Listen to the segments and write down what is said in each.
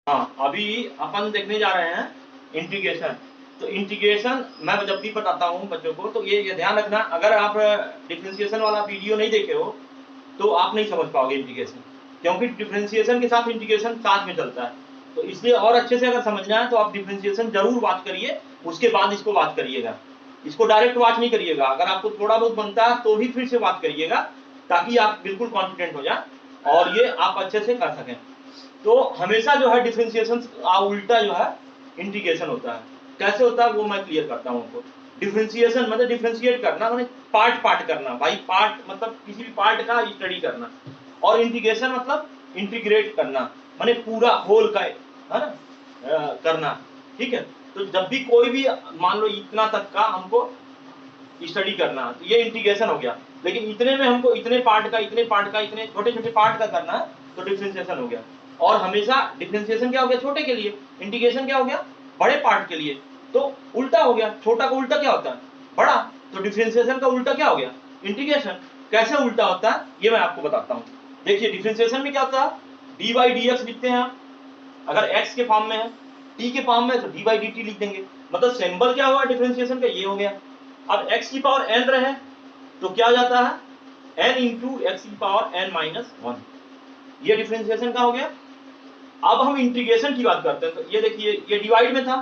हाँ, अभी अपन देखने जा रहे हैं इंटीग्रेशन। तो इंटीग्रेशन मैं जब भी बताता हूँ बच्चों को तो ये ध्यान रखना, अगर आप डिफरेंशिएशन वाला वीडियो नहीं देखे हो तो आप नहीं समझ पाओगे इंटीग्रेशन, क्योंकि डिफरेंशिएशन के साथ इंटीग्रेशन साथ में चलता है। तो इसलिए और अच्छे से अगर समझना है तो आप डिफरेंशिएशन जरूर बात करिए, उसके बाद इसको बात करिएगा। इसको डायरेक्ट वॉच नहीं करिएगा, अगर आपको थोड़ा बहुत बनता है तो भी फिर से बात करिएगा, ताकि आप बिल्कुल कॉन्फिडेंट हो जाए और ये आप अच्छे से कर सकें। तो हमेशा जो है डिफरेंशिएशन उल्टा जो है इंटीग्रेशन होता है। कैसे होता है वो मैं क्लियर करता हूँ आपको। डिफरेंशिएशन मतलब डिफरेंशिएट करना, मतलब पार्ट पार्ट करना, भाई पार्ट मतलब किसी भी पार्ट का स्टडी करना, और इंटीग्रेशन मतलब इंटीग्रेट करना, माने पूरा होल का है ना, करना। ठीक है, तो जब भी कोई भी मान लो इतना तक का हमको स्टडी करना तो ये इंटीग्रेशन हो गया, लेकिन इतने में हमको इतने पार्ट का इतने छोटे छोटे पार्ट का करना है तो डिफरेंशिएशन हो गया। और हमेशा डिफरेंशिएशन क्या हो गया, छोटे के लिए, इंटीग्रेशन क्या हो गया, बड़े पार्ट के लिए। तो उल्टा हो गया, छोटा का उल्टा क्या होता है, बड़ा। तो डिफरेंशिएशन का उल्टा क्या हो गया, इंटीग्रेशन। कैसे उल्टा होता है ये मैं आपको बताता हूँ। देखिए डिफरेंशिएशन में क्या होता है, डी बाई डी एक्स लिखते हैं, अगर एक्स के फॉर्म में है, टी के फॉर्म में तो डी बाई डी टी लिख देंगे, मतलब सिंबल क्या हुआ डिफरेंशिएशन का, ये हो गया। अब x की पावर n रहे तो क्या हो जाता है, n इंटू एक्स की पावर n माइनस वन, ये डिफरेंशिएशन का हो गया। अब हम इंटीग्रेशन की बात करते हैं, तो ये देखिए ये डिवाइड में था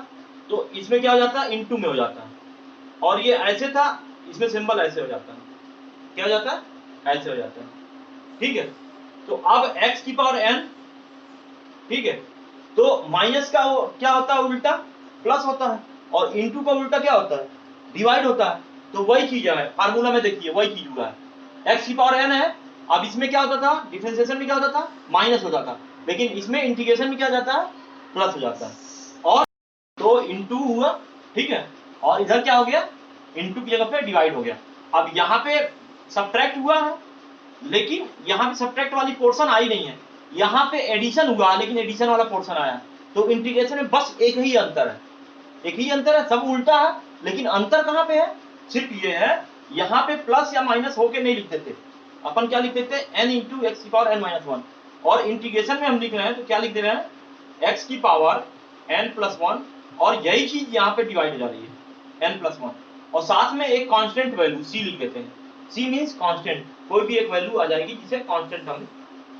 तो इसमें क्या हो जाता है, इंटू में हो जाता है, और ये ऐसे था इसमें सिंबल ऐसे हो जाता है, क्या हो जाता है, ऐसे हो जाता है। ठीक है, तो अब x की पावर n, ठीक है, तो माइनस का क्या होता है उल्टा, प्लस होता है, और इंटू का उल्टा क्या होता है, डिवाइड होता है। तो वही चीज है फार्मूला में, देखिए वही चीज हुआ है, x की पावर n है। अब इसमें क्या होता था, डिफरेंशिएशन में क्या होता था, माइनस होता था, लेकिन इसमें इंटीग्रेशन में क्या जाता है, प्लस हो जाता है, और तो इंटू हुआ। ठीक है, और इधर क्या हो गया, इंटू की जगह पे डिवाइड हो गया। अब यहाँ पे सब्ट्रैक्ट हुआ है, लेकिन यहाँ पे सब्ट्रैक्ट वाली पोर्शन आई नहीं है, यहाँ पे एडिशन हुआ लेकिन एडिशन वाला पोर्शन आया। तो इंटीग्रेशन में बस एक ही अंतर है, एक ही अंतर है, सब उल्टा है, लेकिन अंतर कहाँ पे है, सिर्फ ये है, यहाँ पे प्लस या माइनस होके नहीं लिखते थे, अपन क्या लिखते थे, n इंटू एक्स की पावर n माइनस वन, और इंटीग्रेशन में हम लिख रहे हैं तो क्या लिख दे रहे हैं, x की पावर n प्लस वन, और यही चीज यहाँ पे डिवाइड हो जा रही है n प्लस वन, और साथ में एक कांस्टेंट वैल्यू c लिख देते हैं। c मीन्स कांस्टेंट, कोई भी एक वैल्यू आ जाएगी जिसे कांस्टेंट हम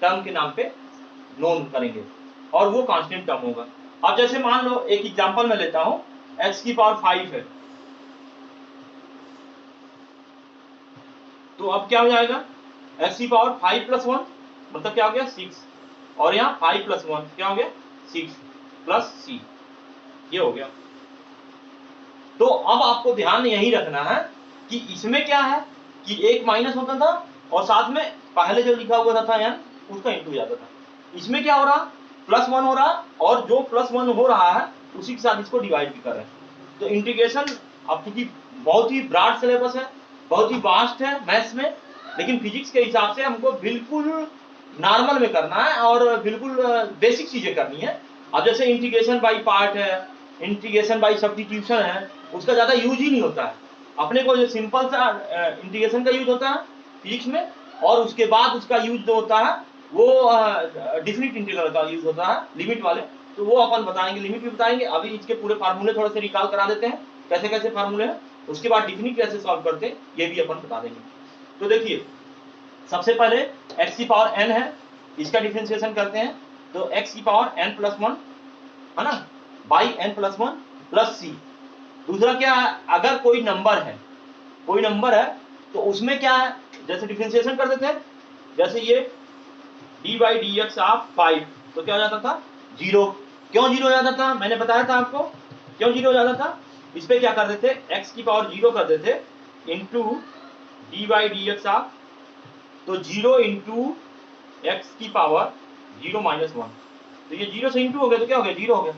टर्म के नाम पे नोन करेंगे, और वो कांस्टेंट टर्म होगा। अब जैसे मान लो एक एग्जांपल मैं लेता हूं, x की पावर 5 है, तो अब क्या हो जाएगा, x की पावर 5 प्लस वन मतलब क्या हो गया 6, और यहाँ 5 प्लस वन क्या हो गया 6 प्लस c, ये हो गया। तो अब आपको ध्यान यही रखना है कि इसमें क्या है कि एक माइनस होता था और साथ में पहले जो लिखा हुआ था n उसका इंटू जाता था। इसमें क्या हो रहा, प्लस वन हो रहा, और जो प्लस वन हो रहा है उसी के साथ इसको डिवाइड भी कर रहे हैं। तो इंटीग्रेशन अब क्योंकि बहुत ही ब्रॉड सिलेबस है, बहुत ही वास्ट है मैथ्स में, लेकिन फिजिक्स के हिसाब से हमको बिल्कुल नॉर्मल में करना है और बिल्कुल बेसिक चीजें करनी है। अब जैसे इंटीग्रेशन बाई पार्ट है, इंटीग्रेशन बाई सब्स्टिट्यूशन है, उसका ज्यादा यूज ही नहीं होता है। अपने को जो सिंपल सा इंटीग्रेशन का यूज होता है फिजिक्स में, और उसके बाद उसका यूज जो होता है वो डिफिनिट इंटीग्रल का यूज होता है, लिमिट वाले, तो वो अपन बताएंगे, लिमिट भी बताएंगे। अभी इसके पूरे फार्मूले थोड़े से रिकॉल करा देते हैं, कैसे कैसे फार्मूले हैं, उसके बाद डिफिनिट कैसे सॉल्व करते हैं ये भी अपन बता देंगे। तो देखिए सबसे पहले x की पावर n है, इसका डिफरेंशिएशन करते हैं, तो x की पावर n प्लस वन है ना, by n plus one plus c। दूसरा क्या है, अगर कोई नंबर है, कोई नंबर है तो उसमें क्या है, जैसे डिफरेंशिएशन कर देते हैं, जैसे ये D by D x of 5, तो क्या हो जाता था, जीरो। क्यों जीरो हो जाता था, मैंने बताया था आपको क्यों जीरो हो जाता था। इस पे क्या कर देते, x की पावर जीरो कर देते into D by D x of, तो जीरो इंटू एक्स की पावर जीरो माइनस वन, तो ये जीरो से इंटू हो गया तो क्या हो गया, जीरो हो गया।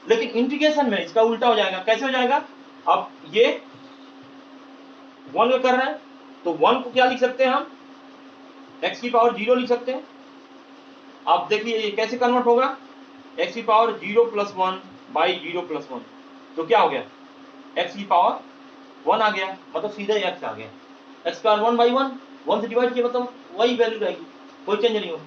लेकिन इंटीग्रेशन में इसका उल्टा हो जाएगा, कैसे हो जाएगा, अब ये वन में कर रहे हैं तो वन को क्या लिख सकते हैं हम, एक्स की पावर जीरो लिख सकते हैं। अब देखिए ये कैसे कन्वर्ट होगा, एक्स की power zero plus one by zero plus one, तो क्या हो गया, एक्स की पावर वन आ गया, मतलब सीधे एक्स आ गया, x power one by one, one से डिवाइड किया मतलब वही वैल्यू रहेगी, कोई चेंज नहीं हो।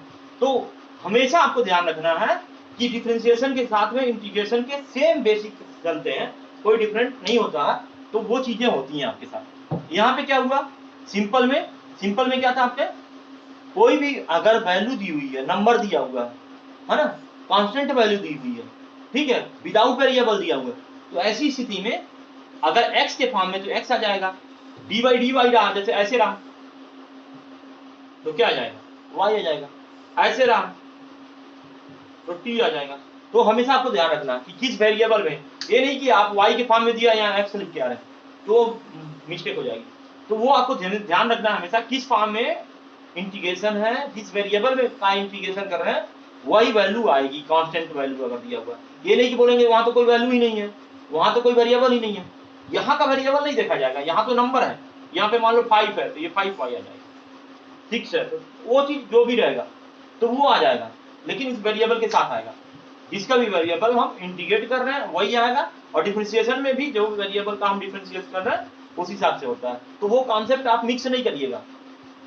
तो हमेशा आपको ध्यान रखना है कि डिफरेंशिएशन के साथ में इंटीग्रेशन के सेम बेसिक चलते हैं, कोई डिफरेंट नहीं होता, तो वो चीजें होती हैं आपके साथ। यहाँ पे क्या हुआ, सिंपल में क्या था आपके, कोई भी अगर वैल्यू दी हुई है, नंबर दिया हुआ है ना, कांस्टेंट वैल्यू दी हुई है, ठीक है, विदाउट वेरिएबल दिया हुआ है, तो ऐसी स्थिति में अगर x के फॉर्म में तो x आ जाएगा, dy रहा, जैसे ऐसे रहा तो क्या आ जाएगा, y आ जाएगा, ऐसे रहा तो t आ जाएगा। तो हमेशा आपको ध्यान रखना कि किस वेरिएबल में, ये नहीं कि आप y के फॉर्म में दिया यहाँ x लिख के आ रहे हैं तो मिस्टेक हो जाएगी। तो वो आपको ध्यान रखना हमेशा किस फॉर्म में इंटीग्रेशन है, जिस वेरिएबल में का इंटीग्रेशन कर रहे हैं वही वैल्यू आएगी, कांस्टेंट वैल्यू अगर दिया हुआ। ये नहीं कि बोलेंगे वहां तो कोई वैल्यू ही नहीं है, वहां तो कोई वेरिएबल ही नहीं है, यहाँ का वेरिएबल नहीं देखा जाएगा, यहाँ तो नंबर है, यहाँ पे मान लो 5 है तो ये 5y आ जाएगा, 6 है तो वो चीज जो भी रहेगा तो वो आ जाएगा, लेकिन इस वेरिएबल के साथ आएगा, जिसका भी वेरिएबल हम इंटीग्रेट कर रहे हैं वही आएगा, और डिफरेंशिएशन में भी जो वेरिएबल का हम डिफरेंशिएट कर रहे हैं उस हिसाब से होता है। तो वो कॉन्सेप्ट आप मिक्स नहीं करिएगा।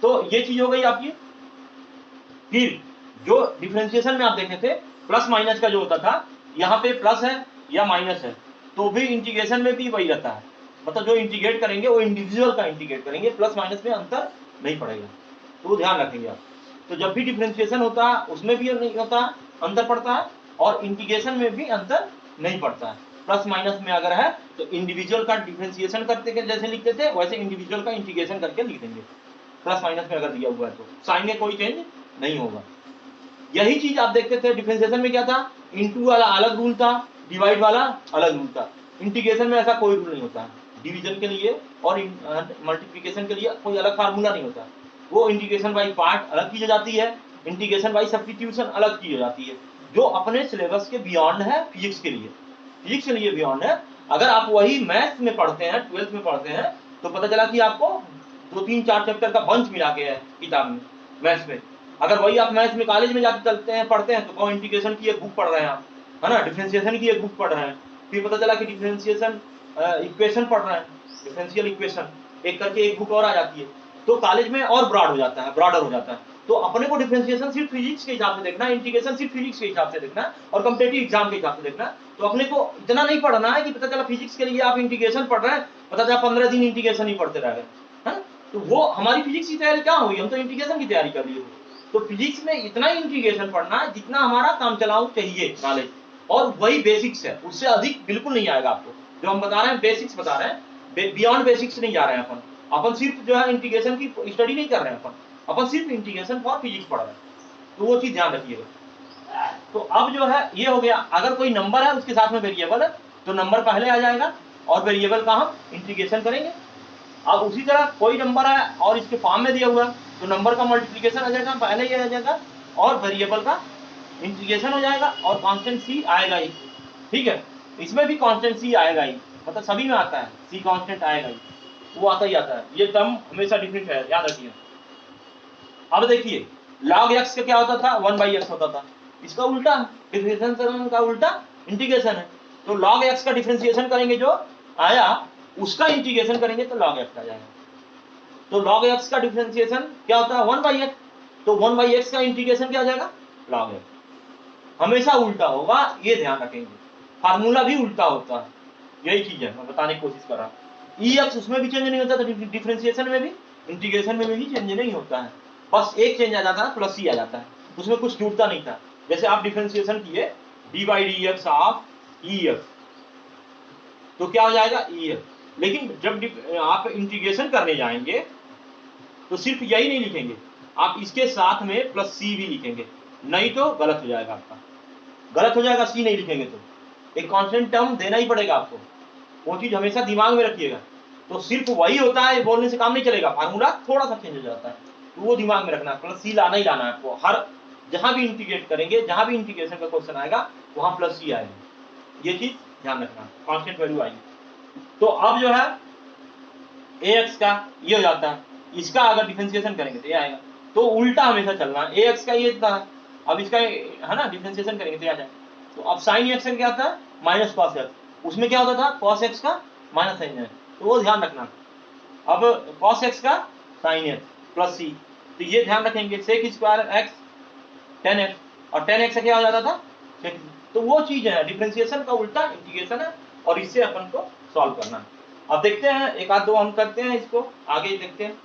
तो ये चीज हो गई आपकी। फिर जो डिफरेंशिएशन में आप देखे थे प्लस माइनस का जो होता था, यहाँ पे प्लस है या माइनस है तो भी इंटीग्रेशन में भी वही रहता है, मतलब जो इंटीग्रेट करेंगे वो इंडिविजुअल का इंटीग्रेट करेंगे, प्लस माइनस में अंतर नहीं पड़ेगा, तो वो ध्यान रखेंगे आप। तो जब भी डिफरेंशिएशन होता है उसमें भी नहीं होता, अंतर पड़ता है, और इंटीग्रेशन में भी अंतर नहीं पड़ता है। प्लस माइनस में अगर है तो इंडिविजुअल का डिफरेंशिएशन करते जैसे लिखते थे वैसे इंडिविजुअल का इंटीग्रेशन करके लिख देंगे। प्लस माइनस में अगर दिया हुआ है तो साइन में कोई चेंज नहीं होगा। यही चीज आप देखते थे डिफरेंशिएशन में क्या था, इनटू वाला अलग रूल था, डिवाइड वाला अलग रूल था। इंटीग्रेशन में ऐसा कोई रूल नहीं होता, डिवीजन के लिए और मल्टीप्लिकेशन के लिए कोई अलग फार्मूला नहीं होता। वो इंटीग्रेशन बाई पार्ट अलग की जाती है, इंटीग्रेशन बाई सब्स्टिट्यूशन अलग की जाती है, जो अपने सिलेबस के बियॉन्ड है, फिजिक्स के लिए बियॉन्ड है। अगर आप वही मैथ्स में पढ़ते हैं, 12th में पढ़ते हैं, तो पता चला कि आपको 2-3-4 चैप्टर का बंच मिला के है किताब में मैथ्स में। अगर वही आप मैथ्स में कॉलेज में जाके चलते हैं पढ़ते हैं तो कौन इंटीग्रेशन की एक बुक पढ़ रहे हैं आप, है ना, डिफरेंशिएशन की एक बुक पढ़ रहे हैं, फिर पता चला कि डिफरेंशिएशन इक्वेशन पढ़ रहे हैं, डिफरेंशियल इक्वेशन एक करके एक बुक और आ जाती है, तो कॉलेज में और ब्रॉडर हो जाता है। तो अपने को डिफरेंशिएशन सिर्फ फिजिक्स के हिसाब से देखना है, इंटीग्रेशन सिर्फ फिजिक्स के हिसाब से देखना है, और कॉम्पिटिटिव एग्जाम के हिसाब से देखना है। तो अपने को इतना नहीं पढ़ना है कि पता चला फिजिक्स के लिए आप इंटीग्रेशन पढ़ रहे हैं, पता चला 15 दिन इंटीग्रेशन ही पढ़ते रह गए, है, तो वो हमारी फिजिक्स की तैयारी क्या हुई, हम तो इंटीग्रेशन की तैयारी कर लिए। तो फिजिक्स में इतना ही इंटीग्रेशन पढ़ना है जितना हमारा काम चलाऊ चाहिए नॉलेज, और वही बेसिक्स है, उससे अधिक बिल्कुल नहीं आएगा आपको। जो हम बता रहे हैं बेसिक्स बता रहे हैं, बियॉन्ड बेसिक्स नहीं जा रहे हैं अपन सिर्फ जो है इंटीग्रेशन की स्टडी नहीं कर रहे हैं, अपन सिर्फ इंटीग्रेशन फॉर फिजिक्स पढ़ रहे हैं, तो वो चीज ध्यान रखिएगा। तो अब जो है ये हो गया, अगर कोई नंबर है उसके साथ में वेरिएबल है तो नंबर पहले आ जाएगा और वेरिएबल का हम इंटीग्रेशन करेंगे। अब उसी तरह कोई नंबर है और इसके फॉर्म में दिया हुआ है तो नंबर का मल्टीप्लिकेशन आ जाएगा, पहले ही आ जाएगा, और वेरिएबल का इंटीग्रेशन हो जाएगा, और कांस्टेंट सी आएगा ही, ठीक है, इसमें भी कांस्टेंट सी आएगा ही, मतलब सभी में आता है सी कांस्टेंट आएगा ही, वो आता ही आता है, ये टर्म हमेशा डिफरेंट है, याद रखिए। अब देखिए log x का क्या होता था, 1/x होता था, इसका उल्टा डिफरेंशिएशन का उल्टा इंटीग्रेशन है, तो log x का डिफरेंशिएशन करेंगे जो आया उसका इंटीग्रेशन करेंगे तो log x आ जाएगा। तो log x का डिफरेंशिएशन क्या होता है, 1/x, तो 1/x का इंटीग्रेशन क्या आ जाएगा, log x। हमेशा उल्टा होगा, ये ध्यान रखेंगे, फार्मूला भी उल्टा होता है, यही चीज है मैं बताने की कोशिश कर रहा हूँ। ex उसमें भी चेंज नहीं होता था, डिफरेंशिएशन में भी, इंटीग्रेशन में भी चेंज नहीं होता है, बस एक चेंज आ जाता है, प्लस ही आ जाता है, उसमें कुछ जुड़ता नहीं था। जैसे आप डिफरेंशिएशन किए dy/dx ऑफ ex तो क्या हो जाएगा ex, लेकिन जब आप इंटीग्रेशन करने जाएंगे तो सिर्फ यही नहीं लिखेंगे, आप इसके साथ में प्लस सी भी लिखेंगे, नहीं तो गलत हो जाएगा, आपका गलत हो जाएगा, सी नहीं लिखेंगे तो एक कांस्टेंट टर्म देना ही पड़ेगा आपको, वो चीज हमेशा दिमाग में रखिएगा। तो सिर्फ वही होता है, बोलने से काम नहीं चलेगा, फार्मूला थोड़ा सा चेंज हो जाता है, तो वो दिमाग में रखना, प्लस सी लाना ही लाना है आपको, हर जहां भी इंटीग्रेट करेंगे, जहां भी इंटीग्रेशन का क्वेश्चन आएगा वहां प्लस सी आएगा, ये चीज ध्यान रखना, कांस्टेंट वैल्यू आएगी। तो अब जो है ax का ये हो जाता है, इसका अगर डिफरेंशिएशन करेंगे तो ये आएगा, तो उल्टा हमेशा चलना है, ax का ये इतना है, अब इसका है ना डिफरेंशिएशन करेंगे तो आ जाएगा। तो अब साइन x का क्या आता है, माइनस कॉस x, उसमें क्या होता था कॉस x का माइनस साइन x, तो वो ध्यान रखना। अब कॉस x का साइन x प्लस सी, तो ये ध्यान रखेंगे, सेक स्क्वायर x 10x, और 10x का क्या हो जाता था तो वो चीज है, डिफरेंशिएशन का उल्टा इंटीग्रेशन है, और इससे अपन को सॉल्व करना है। अब देखते हैं एक आध दो हम करते हैं, इसको आगे देखते हैं।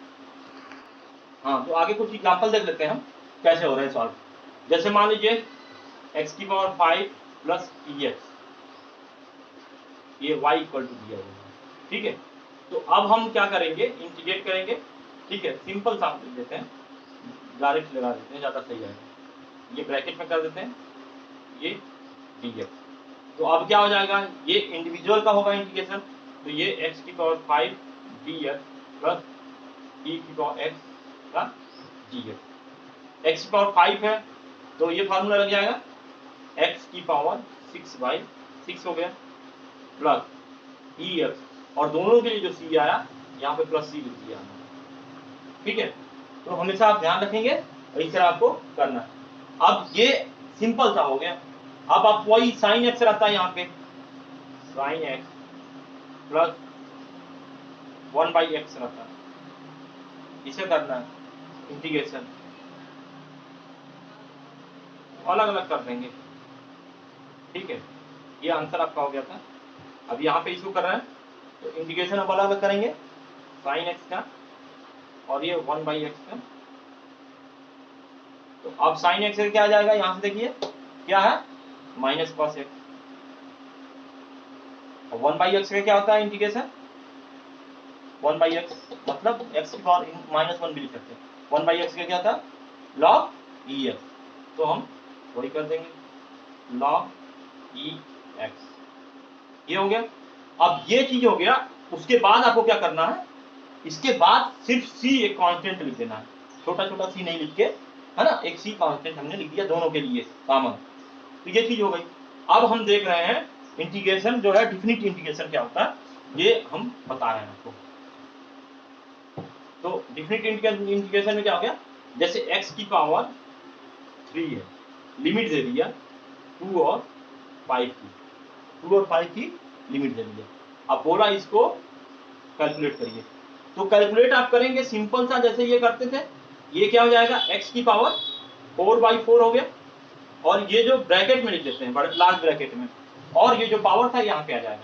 हाँ, तो आगे कुछ एग्जांपल देख लेते हैं हम कैसे हो रहे हैं सॉल्व। जैसे मान लीजिए x⁵ प्लस ex, ये y इक्वल टू दिया हुआ है, ठीक है। तो अब हम क्या करेंगे, इंटीग्रेट करेंगे, ठीक है। सिंपल सा लिख देते हैं, डायरेक्ट लगा देते हैं, ज्यादा सही आएगा। ये ब्रैकेट में कर देते हैं, ये dx। तो अब क्या हो जाएगा, ये इंडिविजुअल का होगा इंटीग्रेशन, तो ये x⁵ dx प्लस e⁵x का dx। x⁵ है तो ये फार्मूला लग जाएगा x⁶ हो गया प्लस ex, और दोनों के लिए जो c आया यहाँ पे प्लस c लिख दिया, ठीक है। तो हमेशा आप ध्यान रखेंगे और इस तरह आपको करना है। अब ये सिंपल सा हो गया। अब आप वही sin x रहता है यहाँ पे, sin x प्लस 1/x रहता है, इसे करना है इंटीग्रेशन, अलग अलग कर देंगे, ठीक है। ये आंसर आपका हो गया था। अब यहाँ पे इसको कर रहे हैं तो इंटीग्रेशन अब अलग अलग करेंगे, sin x का और ये 1/x का। तो अब sin x क्या आ जाएगा, यहाँ से देखिए क्या है, माइनस cos x। और 1/x का क्या होता है इंटीग्रेशन, 1/x मतलब x की पावर -1 भी लिख सकते हैं। 1/x का क्या था, log ex, तो हम वही कर देंगे, log ex, ये हो गया। अब ये चीज हो गया, उसके बाद आपको क्या करना है, इसके बाद सिर्फ c एक कांस्टेंट लिख देना है, छोटा छोटा c नहीं लिख के, है ना, एक c कांस्टेंट हमने लिख दिया दोनों के लिए कॉमन। तो ये चीज हो गई। अब हम देख रहे हैं इंटीग्रेशन जो है, डेफिनिट इंटीग्रेशन क्या होता है, ये हम बता रहे हैं आपको। तो डेफिनिट इंटीग्रेशन में क्या हो गया, जैसे x⁵ 3 है, लिमिट दे दिया 2 और 5 की, 2 और 5 की लिमिट दे दिया। अब बोला इसको कैलकुलेट करिए, तो कैलकुलेट आप करेंगे सिंपल सा, जैसे ये करते थे। ये क्या हो जाएगा, x⁴ 4/4 हो गया, और ये जो ब्रैकेट में लिख देते हैं, बड़े लार्ज ब्रैकेट में, और ये जो पावर था यहाँ पे आ जाएगा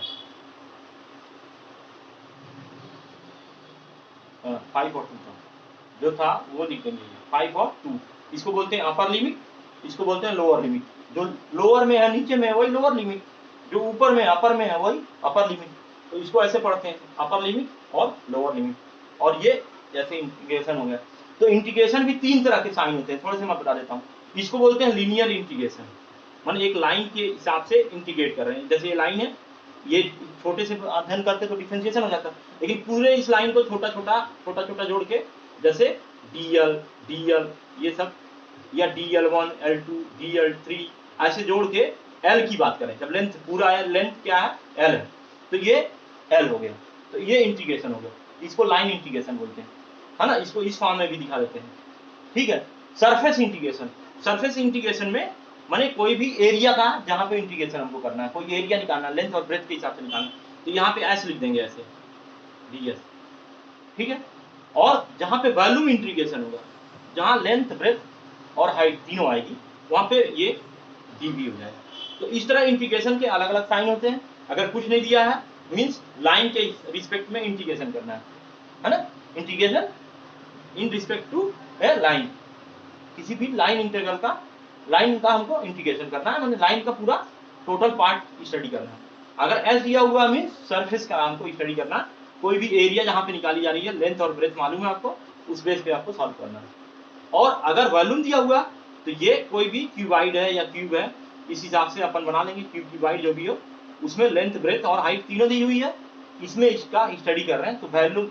5 और 2 था, जो था वो लिख देंगे 5 और 2। इसको बोलते हैं अपर लिमिट, इसको बोलते हैं लोअर लिमिट। जो लोअर में है नीचे में है वही लोअर लिमिट, जो ऊपर में अपर में है वही अपर लिमिट। तो इसको ऐसे पढ़ते हैं, अपर लिमिट और लोअर लिमिट, और ये जैसे इंटीग्रेशन हो गया। तो इंटीग्रेशन भी 3 तरह के साइन होते हैं, थोड़े से मैं बता देता हूँ। इसको बोलते हैं लीनियर इंटीग्रेशन, माने एक लाइन के हिसाब से इंटीग्रेट कर रहे हैं। जैसे ये लाइन है, ये छोटे से अध्ययन करते तो डिफरेंशिएशन हो जाता, लेकिन पूरे इस लाइन को छोटा छोटा जोड़ के, जैसे dl dl ये सब, या dl1 l2 dl3 ऐसे जोड़ के l की बात करें, जब लेंथ पूरा है, लेंथ क्या है l है, तो ये l हो गया। तो ये इंटीग्रेशन हो गया, इसको लाइन इंटीग्रेशन बोलते हैं, है ना। इसको इस फॉर्म में भी दिखा देते हैं, ठीक है। सरफेस इंटीग्रेशन, सरफेस इंटीग्रेशन में माने कोई भी एरिया का जहां पे इंटीग्रेशन हमको करना है, कोई एरिया निकालना, लेंथ और ब्रेथ के हिसाब से निकालना, तो यहाँ पे ऐसे लिख देंगे, ऐसे ds, ठीक है। और जहां पे वॉल्यूम इंटीग्रेशन होगा, जहां लेंथ ब्रेथ और हाइट तीनों आएगी, वहां पे ये dv हो जाएगा। तो इस तरह इंटीग्रेशन के अलग अलग साइन होते हैं। अगर कुछ नहीं दिया है, मीन्स लाइन के रिस्पेक्ट में इंटीग्रेशन करना है ना, integration in respect to a line, किसी भी लाइन इंटीग्रल का, लाइन का हमको इंटीग्रेशन करना है, मतलब लाइन का पूरा टोटल पार्ट स्टडी करना है। अगर एस दिया हुआ मीन्स सरफेस का हमको स्टडी करना, कोई भी एरिया जहां पे निकाली जा रही है, लेंथ और ब्रेथ मालूम है आपको, उस बेस पे आपको सॉल्व करना है। और अगर वॉल्यूम दिया हुआ तो ये कोई भी क्यूबाइड है या क्यूब है, इस हिसाब से अपन बना लेंगे, क्यूब क्यूबाइड जो भी हो, उसमें लेंथ ब्रेथ और हाइट तीनों दी हुई है, इसमें इसका स्टडी कर रहे हैं, तो वॉल्यूम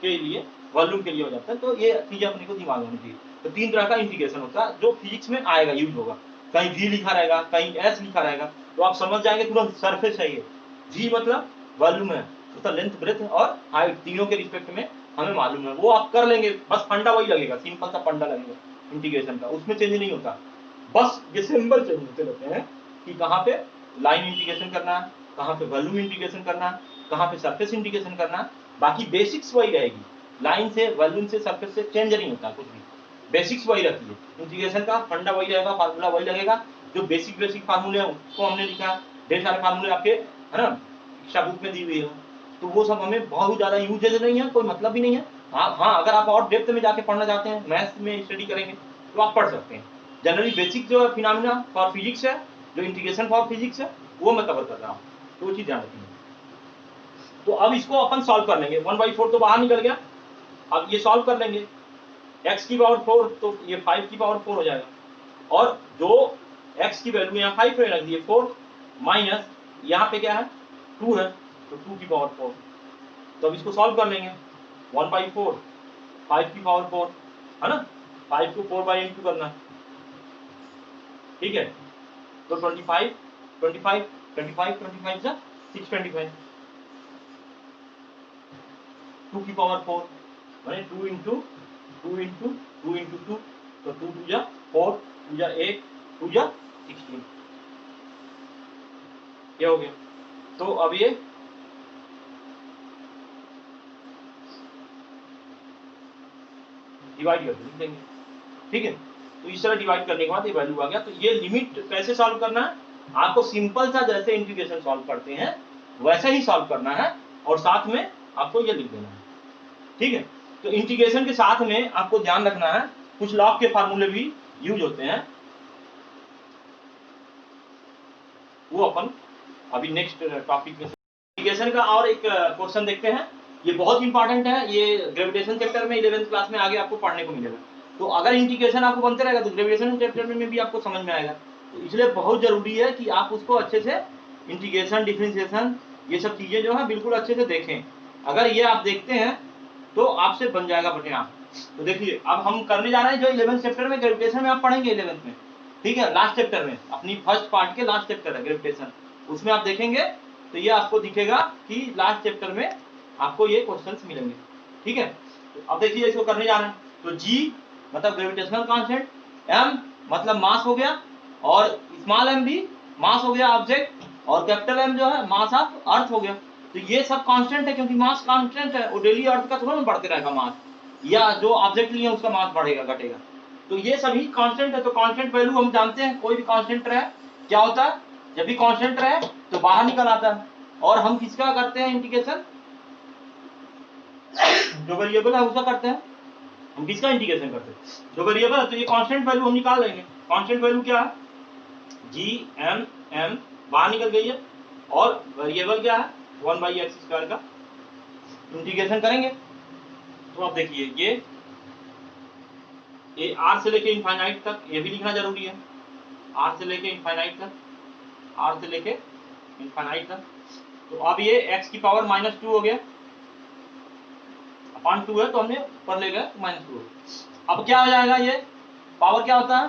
के लिए, वॉल्यूम के लिए हो जाता है। तो ये चीजें अपने को दिमाग होनी चाहिए। तो 3 तरह का इंटीग्रेशन होता है जो फिजिक्स में आएगा, यूज होगा, कहीं v लिखा रहेगा, कहीं s लिखा रहेगा, तो आप समझ जाएंगे तुरंत सरफेस है ये, v मतलब वॉल्यूम है, तो लेंथ ब्रेथ और हाइट तीनों के रिस्पेक्ट में हमें मालूम है, वो आप कर लेंगे, बस फंडा वही लगेगा, सिंपल सा फंडा लगेगा इंटीग्रेशन का, उसमें चेंज नहीं होता, बस ये सिंबल चेंज होते रहते हैं कि कहाँ पे लाइन इंटीग्रेशन करना है, कहाँ पे वॉल्यूम इंटीग्रेशन करना है, कहाँ पे सरफेस इंटीग्रेशन करना है। बाकी बेसिक्स वही रहेगी, लाइन से, वॉल्यूम से, सरफेस से चेंज नहीं होता कुछ भी, बेसिक्स वही रहती है, इंटीग्रेशन का फंडा वही रहेगा, फार्मूला वही लगेगा, जो बेसिक फार्मूले हैं उसको हमने लिखा, ढेर सारे फार्मूले आपके है ना शिक्षा बुक में दी हुई है, तो वो सब हमें बहुत ज्यादा यूजेज नहीं है, कोई मतलब भी नहीं है। हाँ अगर आप और डेप्थ में जाके पढ़ना चाहते हैं, मैथ्स में स्टडी करेंगे तो आप पढ़ सकते हैं। जनरली बेसिक जो फिनोमेना फॉर फिजिक्स है, जो इंटीग्रेशन फॉर फिजिक्स है, वो मैं कवर कर रहा हूँ, तो वो चीज ध्यान रखेंगे। तो अब इसको अपन सॉल्व कर लेंगे। 1/4 तो बाहर निकल गया, अब ये सॉल्व कर लेंगे। x की पावर 4 तो ये 5 की पावर 4 हो जाएगा, और जो x की वैल्यू यहाँ 5 रख दी है 4 माइनस यहाँ पे क्या है 2 है, तो 2 की पावर 4। तो अब इसको सॉल्व कर लेंगे। 1/4 5 की पावर 4 है ना, 5 को 4 बाई इंटू करना है, ठीक है। तो 25 25 25 25 जा 625, 2 की पावर 4 माने 2 इंटू 2 इंटू 2 इंटू 2, तो 2 2 जा 4, 2 जा 8, 2 जा 16, ये हो गया। तो अब ये डिवाइड करके लिख देंगे, ठीक है। तो इस तरह डिवाइड करने के बाद ये वैल्यू आ गया। तो ये लिमिट कैसे सॉल्व करना है, आपको सिंपल सा जैसे इंटीग्रेशन सॉल्व करते हैं वैसा ही सॉल्व करना है, और साथ में आपको ये लिख देना है, ठीक है। तो इंटीग्रेशन के साथ में आपको ध्यान रखना है कुछ लॉग के फार्मूले भी यूज होते हैं, वो अपन अभी नेक्स्ट टॉपिक में। इंटीग्रेशन का और एक क्वेश्चन देखते हैं, ये बहुत इंपॉर्टेंट है, ये ग्रेविटेशन चैप्टर में 11th क्लास में आगे आपको पढ़ने को मिलेगा। तो अगर इंटीग्रेशन आपको बनते रहेगा तो ग्रेविटेशन चैप्टर में भी आपको समझ में आएगा, तो इसलिए बहुत जरूरी है कि आप उसको अच्छे से इंटीग्रेशन डिफरेंशिएशन ये सब चीजें जो है बिल्कुल अच्छे से देखें। अगर ये आप देखते हैं तो आपसे बन जाएगा बटे आप। तो देखिए अब हम करने जा रहे हैं जो 11th चैप्टर में ग्रेविटेशन में आप पढ़ेंगे 11th में, ठीक है, लास्ट चैप्टर में, अपनी फर्स्ट पार्ट के लास्ट चैप्टर है ग्रेविटेशन, उसमें आप देखेंगे तो ये आपको दिखेगा कि लास्ट चैप्टर में आपको ये क्वेश्चंस मिलेंगे, ठीक है। तो अब देखिए इसको करने जा रहे हैं। तो g मतलब ग्रेविटेशनल कांस्टेंट, m मतलब मास हो गया, और स्मॉल m भी मास हो गया ऑब्जेक्ट, और कैपिटल M जो है मास ऑफ अर्थ हो गया। तो ये सब कांस्टेंट है, क्योंकि मास कांस्टेंट है, वो डेली अर्थ का थोड़ा ना बढ़ते रहेगा मास, या जो ऑब्जेक्ट लिए उसका मास बढ़ेगा घटेगा, तो ये सभी कांस्टेंट है। तो कांस्टेंट वैल्यू हम जानते हैं, कोई भी कांस्टेंट रहे क्या होता है, जब भी कांस्टेंट रहे तो बाहर निकल आता है। और हम किसका करते हैं इंटीग्रेशन, जो वेरिएबल है उसका करते हैं। हम किसका इंटीग्रेशन करते हैं, जो वेरिएबल है। तो ये कांस्टेंट वैल्यू हम निकाल लेंगे। कांस्टेंट वैल्यू क्या है, जी एम एम बाहर निकल गई है, और वेरिएबल क्या है 1/x² का इंटीग्रेशन करेंगे। तो आप देखिए ये r से लेके इनफाइनाइट तक, ये भी लिखना जरूरी है, r से लेके इनफाइनाइट तक, r से लेके इनफाइनाइट तक। तो अब ये x की पावर -2 हो गया, अपॉन 2 है तो हमने ऊपर ले गए -2। अब क्या हो जाएगा, ये पावर क्या होता है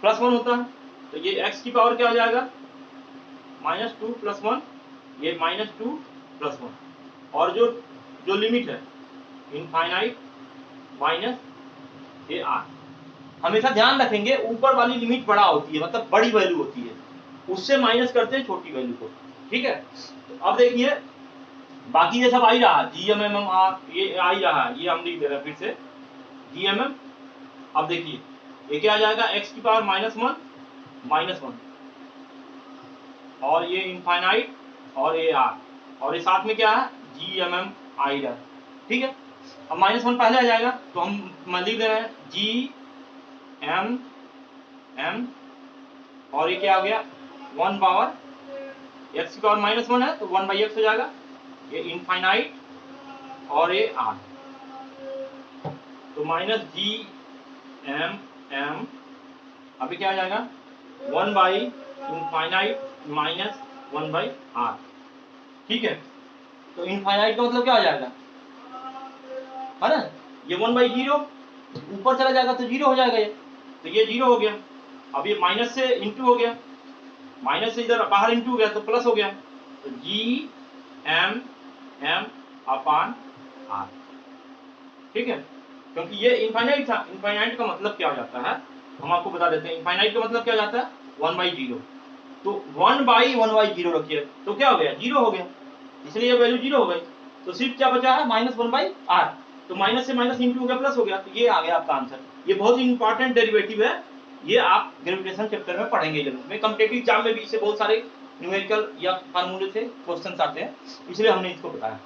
+1 होता है, तो ये x की पावर क्या हो जाएगा -2 + 1, ये -2 + 1, और जो लिमिट है इनफाइनाइट माइनस ये r। हमेशा ध्यान रखेंगे ऊपर वाली लिमिट बड़ा होती है, मतलब बड़ी वैल्यू होती है, उससे माइनस करते हैं छोटी वैल्यू को, ठीक है। तो अब देखिए बाकी ये सब आ ही रहा, GMM ये आ ही रहा, ये हम लिख दे रहे हैं फिर से GMM। अब देखिए ये क्या आ जाएगा, x की पावर -1 और ये इनफाइनाइट और ये r, और ये साथ में क्या है GMM आ ही रहा, ठीक है। अब -1 पहले आ जाएगा, तो हम लिख दे रहे हैं GMM, और ये क्या आ गया 1 पावर x की पावर -1 है तो 1/x हो जाएगा, ये इनफाइनाइट और ये r, तो -GMM अभी क्या आ जाएगा 1/इनफाइनाइट -1/r, ठीक है। तो इनफाइनाइट का मतलब क्या हो जाएगा, है ना, ये 1/0 ऊपर चला जाएगा तो 0 हो जाएगा ये, तो ये 0 हो गया। अब ये माइनस से इंटू हो गया, माइनस से इधर बाहर इंटू हो गया तो प्लस हो गया, तो GMM अपॉन r, ठीक है। क्योंकि ये इनफाइनाइट था, इनफाइनाइट का मतलब क्या हो जाता है हम आपको बता देते हैं, इनफाइनाइट का मतलब क्या हो जाता है 1/0, तो 1/1/0 रखिए तो क्या हो गया 0 हो गया, इसलिए ये वैल्यू 0 हो गई। तो सिर्फ क्या बचा है -1/r, तो माइनस से माइनस इंटू हो गया प्लस हो गया, तो ये आ गया आपका आंसर। ये बहुत इंपॉर्टेंट डेरिवेटिव है, ये आप ग्रेविटेशन चैप्टर में पढ़ेंगे जरूर में, कॉम्पिटिटिव एग्जाम में भी इससे बहुत सारे न्यूमेरिकल या फार्मूले से क्वेश्चंस आते हैं, इसलिए हमने इसको बताया।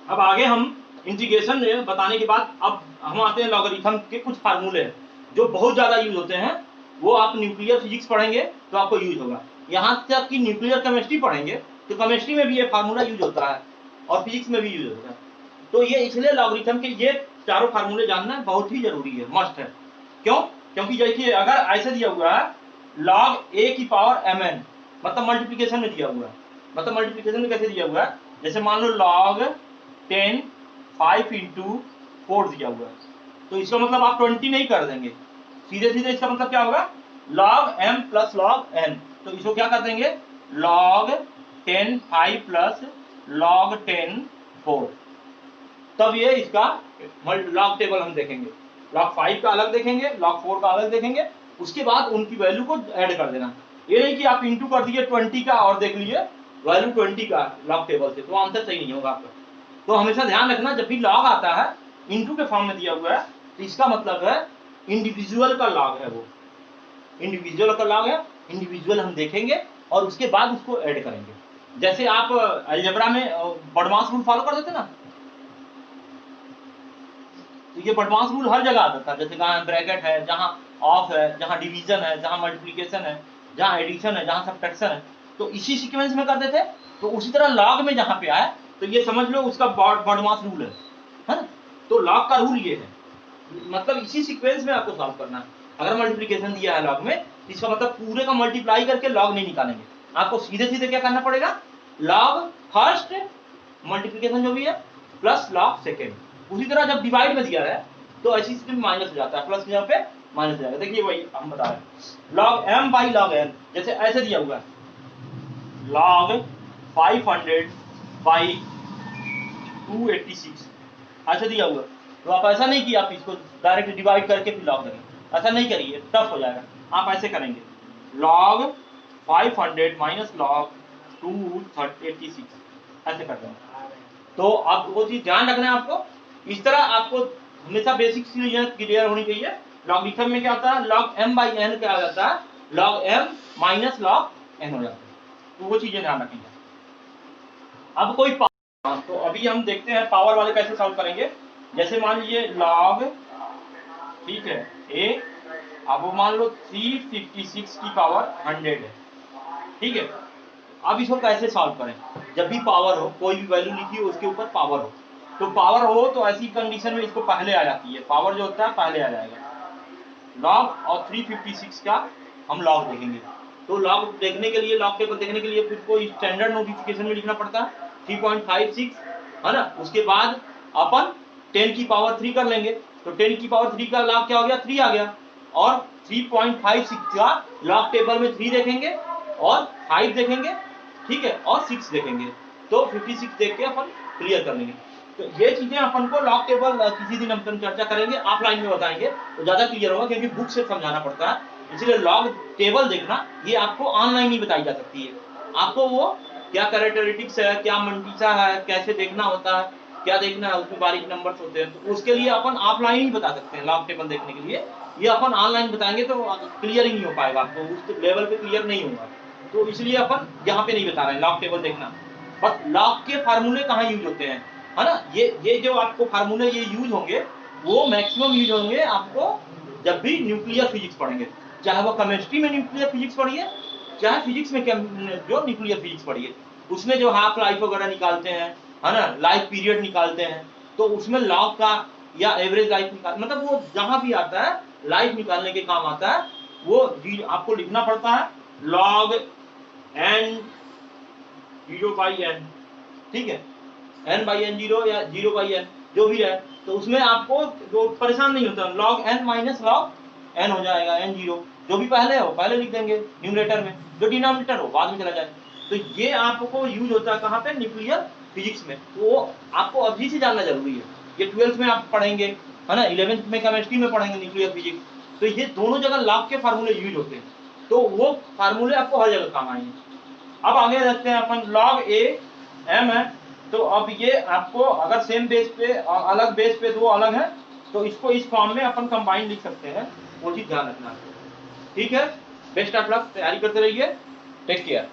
अब आगे हम इंटीग्रेशन बताने के बाद अब हम आते हैं लॉगरिथम के कुछ फार्मूले हैं जो बहुत ज्यादा यूज होते हैं, वो आप न्यूक्लियर फिजिक्स पढ़ेंगे तो आपको यूज होगा। यहाँ तक कि न्यूक्लियर केमिस्ट्री पढ़ेंगे तो केमिस्ट्री में भी ये फार्मूला यूज होता है और फिजिक्स में भी यूज होता है। तो ये इसलिए लॉगरिथम के ये चारों फार्मूले जानना बहुत ही जरूरी है, मस्ट है। क्यों? क्योंकि देखिए अगर ऐसे दिया हुआ है log a की पावर mn, मतलब मल्टीप्लिकेशन में दिया हुआ है, मतलब मल्टीप्लिकेशन में कैसे दिया हुआ है, जैसे मान लो log 10 5 into 4 दिया हुआ है, तो इसका मतलब आप 20 नहीं कर देंगे, सीधे सीधे इसका मतलब क्या होगा log m plus log n, तो इसको क्या कर देंगे log 10 5 प्लस log 10 4, तब ये इसका लॉग टेबल हम देखेंगे, log 5 का अलग देखेंगे, log 4 का अलग देखेंगे, उसके बाद उनकी वैल्यू को ऐड कर देना। ये नहीं कि आप इंटू कर दीजिए 20 का और देख लीजिए वैल्यू 20 का लॉग टेबल से, तो आंसर सही नहीं होगा आपका। तो हमेशा ध्यान रखना जब भी लॉग आता है इंटू के फॉर्म में दिया हुआ है तो इसका मतलब है इंडिविजुअल का लॉग है, वो इंडिविजुअल का लॉग है, इंडिविजुअल हम देखेंगे और उसके बाद उसको ऐड करेंगे। जैसे आप अलजेब्रा में बॉडमास रूल फॉलो कर देते ना, तो ये बॉडमास रूल हर जगह आता था, जैसे जहाँ ब्रैकेट है, जहाँ ऑफ है, जहाँ डिवीजन है, जहाँ मल्टीप्लिकेशन है, जहाँ एडिशन है, जहाँ सब्ट्रैक्शन है, तो इसी सीक्वेंस में करते थे। तो उसी तरह लॉग में जहाँ पे आए तो ये समझ लो उसका बॉडमास रूल है ना? तो लॉग का रूल ये है, मतलब इसी सीक्वेंस में आपको सॉल्व करना है। अगर मल्टीप्लिकेशन दिया है लॉग में, इसका मतलब पूरे का मल्टीप्लाई करके लॉग नहीं निकालेंगे, आपको सीधे सीधे क्या करना पड़ेगा, लॉग फर्स्ट मल्टीप्लिकेशन जो भी है प्लस लॉग सेकेंड। उसी तरह जब डिवाइड में दिया है तो ऐसी स्थिति में माइनस हो जाता है, प्लस यहाँ पे माइनस हो जाएगा। देखिए वही हम बता रहे हैं log m by log n, जैसे ऐसे दिया हुआ है log 500 बाई 286 ऐसे दिया हुआ है, तो आप ऐसा नहीं कि आप इसको डायरेक्ट डिवाइड करके फिर लॉग करेंगे, ऐसा नहीं करिए, टफ हो जाएगा। आप ऐसे करेंगे log 500 माइनस log 286 ऐसे कर देंगे। तो आप वो चीज ध्यान रखना है आपको, इस तरह आपको हमेशा बेसिक चीजें क्लियर होनी चाहिए। लॉगरिथम में क्या होता है log m बाई n क्या आ जाता है log m minus log n हो जाता है, तो वो चीजें ध्यान रखेंगे। अब कोई तो अभी हम देखते हैं पावर वाले कैसे सॉल्व करेंगे। जैसे मान लीजिए log, ठीक है a, अब वो मान लो 356 की पावर 100 है, ठीक है। अब इसको कैसे सॉल्व करें, जब भी पावर हो, कोई भी वैल्यू लिखी हो उसके ऊपर पावर हो, तो पावर हो तो ऐसी कंडीशन में इसको पहले आ जाती है, पावर जो होता है पहले आ जाएगा। लॉग और 356 का हम लॉग देखेंगे, तो लॉग देखने के लिए, लॉग टेबल देखने के लिए फिर कोई स्टैंडर्ड नोटिफिकेशन में लिखना पड़ता है 3.56 है ना। उसके बाद अपन 10 की पावर 3 कर लेंगे, तो 10 की पावर 3 का लॉग क्या हो गया 3 आ गया, और 3.56 का लॉग टेबल में 3 देखेंगे और 5 देखेंगे, ठीक है, और 6 देखेंगे, तो 56 देख के अपन क्लियर कर लेंगे। तो ये चीजें अपन को लॉग टेबल किसी दिन अपन चर्चा करेंगे, ऑफलाइन में बताएंगे तो ज्यादा क्लियर होगा, क्योंकि बुक से समझाना पड़ता है, इसलिए लॉग टेबल देखना ये आपको ऑनलाइन ही बताई जा सकती है। आपको वो क्या कैरेक्टरिस्टिक्स है, क्या मंटीसा है, कैसे देखना होता है, क्या देखना है, उसमें बारीक नंबर्स होते हैं, तो उसके लिए अपन ऑफलाइन ही बता सकते हैं लॉग टेबल देखने के लिए। ये अपन ऑनलाइन बताएंगे तो क्लियर ही नहीं हो पाएगा, आपको उस लेवल पे क्लियर नहीं होगा, तो इसलिए अपन यहाँ पे नहीं बता रहे हैं लॉग टेबल देखना। बस लॉग के फार्मूले कहाँ यूज होते हैं, है ना, ये जो आपको फार्मूले ये यूज होंगे वो मैक्सिमम यूज होंगे आपको जब भी न्यूक्लियर फिजिक्स पढ़ेंगे, चाहे वो केमिस्ट्री में न्यूक्लियर फिजिक्स पढ़िए, चाहे फिजिक्स में जो न्यूक्लियर फिजिक्स पढ़िए, उसमें जो हाफ लाइफ वगैरह निकालते हैं, है ना, लाइफ पीरियड निकालते हैं, तो उसमें लॉग का या एवरेज लाइफ निकाल, मतलब वो जहां भी आता है लाइफ निकालने के काम आता है, वो आपको लिखना पड़ता है log n 0/n, ठीक है, n बाई n 0 या 0/n जो भी है, तो उसमें आपको जो परेशान नहीं होता, log n minus log n हो जाएगा, n 0 जो भी पहले हो पहले लिख देंगे न्यूमरेटर में, जो डिनोमिनेटर हो बाद में चला जाए। तो ये आपको यूज होता है कहाँ पे, न्यूक्लियर फिजिक्स में, तो वो आपको अभी से जानना जरूरी है। ये 12th में आप पढ़ेंगे, है ना, 11th में केमिस्ट्री में पढ़ेंगे न्यूक्लियर फिजिक्स, तो ये दोनों जगह लॉग के फार्मूले यूज होते हैं, तो वो फार्मूले आपको हर जगह काम आएंगे। अब आगे रखते हैं अपन log a m है, तो अब ये आपको अगर सेम बेस पे अलग बेस पे दो अलग है तो इसको इस फॉर्म में अपन कंबाइन लिख सकते हैं, वो चीज ध्यान रखना है। ठीक है, बेस्ट ऑफ लक, तैयारी करते रहिए, टेक केयर।